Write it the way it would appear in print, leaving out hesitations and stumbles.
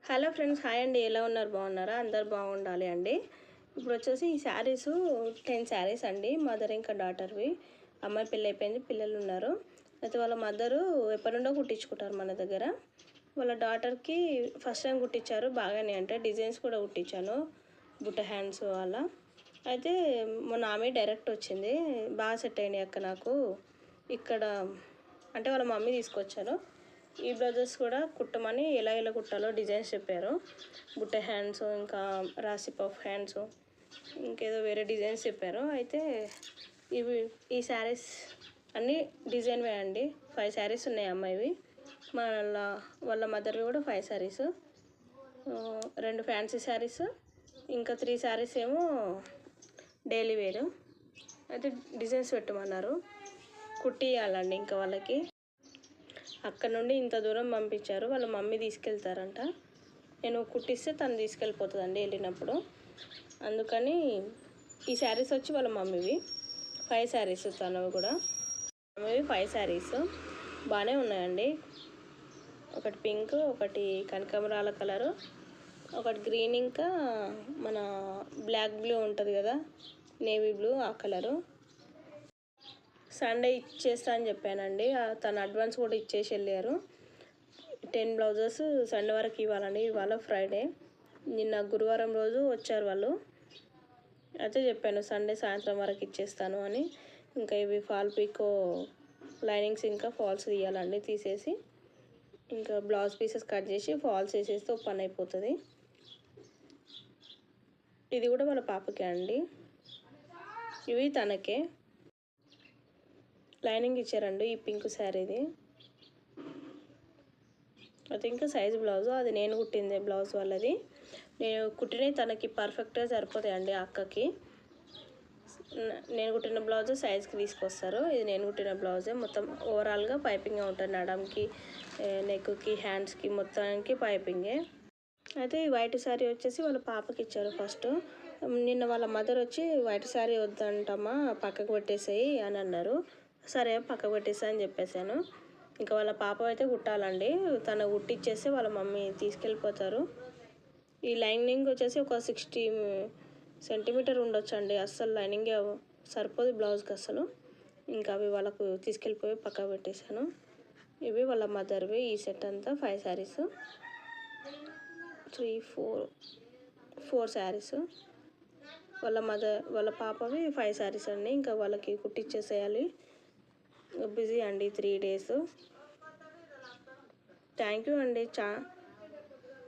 Hello friends, hi అండి. ఎలా ఉన్నారు? బాగున్నారా? అందరు బాగుండాలి అండి. ఇప్పుడు వచ్చేసి ఈ శారీస్ 10 శారీస్ అండి. మదర్ ఇంకా డాటర్వి. అమ్మాయి పెళ్ళి అయిపోయింది, పిల్లలు ఉన్నారు. అయితే వాళ్ళ మదరు ఎప్పటి నుండో కుట్టించుకుంటారు మన దగ్గర. వాళ్ళ డాటర్కి ఫస్ట్ టైం కుట్టించారు, బాగానే అంటే డిజైన్స్ కూడా కుట్టించాను, బుట్ట హ్యాండ్స్ అలా. అయితే మొన్న ఆమె డైరెక్ట్ వచ్చింది, బాగా సెట్ అయినాయి అక్క నాకు ఇక్కడ అంటే వాళ్ళ మమ్మీ తీసుకొచ్చారు. ఈ బ్లౌజెస్ కూడా కుట్టమని ఎలా కుట్టాలో డిజైన్స్ చెప్పారు. బుట్ట హ్యాండ్స్, ఇంకా రాసి పఫ్ హ్యాండ్స్, ఇంకేదో వేరే డిజైన్స్ చెప్పారు. అయితే ఈ శారీస్ అన్నీ డిజైన్ వేయండి. 5 శారీస్ ఉన్నాయి అమ్మాయివి. వాళ్ళ మదర్వి కూడా 5 శారీస్, 2 ఫ్యాన్సీ శారీస్, ఇంకా 3 శారీస్ ఏమో డైలీ వేరు. అయితే డిజైన్స్ పెట్టమన్నారు, కుట్టియాలండి. ఇంకా వాళ్ళకి అక్కడ నుండి ఇంత దూరం పంపించారు, వాళ్ళ మమ్మీ తీసుకెళ్తారంట. నేను కుట్టిస్తే తను తీసుకెళ్ళిపోతుందండి వెళ్ళినప్పుడు. అందుకని ఈ శారీస్ వచ్చి వాళ్ళ మమ్మీవి 5 శారీస్, తనవి కూడా మమ్మీవి 5 శారీస్ బాగానే ఉన్నాయండి. ఒకటి పింక్, ఒకటి కనకాంబరాల కలరు, ఒకటి గ్రీన్, ఇంకా మన బ్లాక్ బ్లూ ఉంటుంది కదా, నేవీ బ్లూ, ఆ కలరు. సండే ఇచ్చేస్తా అని చెప్పానండి, తను అడ్వాన్స్ కూడా ఇచ్చేసి వెళ్ళారు. 10 బ్లౌజెస్ సండే వరకు ఇవ్వాలండి. ఇవాళ ఫ్రైడే, నిన్న గురువారం రోజు వచ్చారు వాళ్ళు. అయితే చెప్పాను సండే సాయంత్రం వరకు ఇచ్చేస్తాను అని. ఇంకా ఇవి ఫాల్ పీకో లైనింగ్స్ ఇంకా ఫాల్స్ తీయాలండి, తీసేసి ఇంకా బ్లౌజ్ పీసెస్ కట్ చేసి ఫాల్స్ వేసేస్తే ఒక పని అయిపోతుంది. ఇది కూడా వాళ్ళ పాపకే అండి, ఇవి తనకే. లైనింగ్ ఇచ్చారండి ఈ పింక్ శారీది. అది ఇంకా సైజు బ్లౌజు, అది నేను కుట్టిందే బ్లౌజ్ వాళ్ళది. నేను కుట్టినవి తనకి పర్ఫెక్ట్గా సరిపోతాయండి అక్కకి. నేను కుట్టిన బ్లౌజ్ సైజ్కి తీసుకొస్తారు. ఇది నేను కుట్టిన బ్లౌజే. మొత్తం ఓవరాల్గా పైపింగే ఉంటుంది, నడంకి, నెక్కి, హ్యాండ్స్కి, మొత్తానికి పైపింగే. అయితే ఈ వైట్ శారీ వచ్చేసి వాళ్ళ పాపకి ఇచ్చారు ఫస్ట్. నిన్న వాళ్ళ మదర్ వచ్చి వైట్ శారీ వద్దంటమ్మా, పక్కకు పెట్టేసేయి అని అన్నారు. సరే పక్కకు పెట్టేసా అని చెప్పేశాను. ఇంకా వాళ్ళ పాప అయితే కుట్టాలండి, తను కుట్టిచ్చేస్తే వాళ్ళ మమ్మీ తీసుకెళ్ళిపోతారు. ఈ లైనింగ్ వచ్చేసి ఒక 60 సెంటీమీటర్ ఉండొచ్చండి. అస్సలు లైనింగ్ సరిపోదు బ్లౌజ్కి అస్సలు. ఇంకా అవి వాళ్ళకు తీసుకెళ్ళిపోయి పక్కకు పెట్టేశాను. ఇవి వాళ్ళ మదర్వి. ఈ సెట్ అంతా 5 శారీస్, 3, 4 శారీస్. వాళ్ళ పాపవి 5 శారీస్ అండి. ఇంకా వాళ్ళకి కుట్టిచ్చేసేయాలి. బిజీ అండి 3 డేస్. థ్యాంక్ యూ అండి.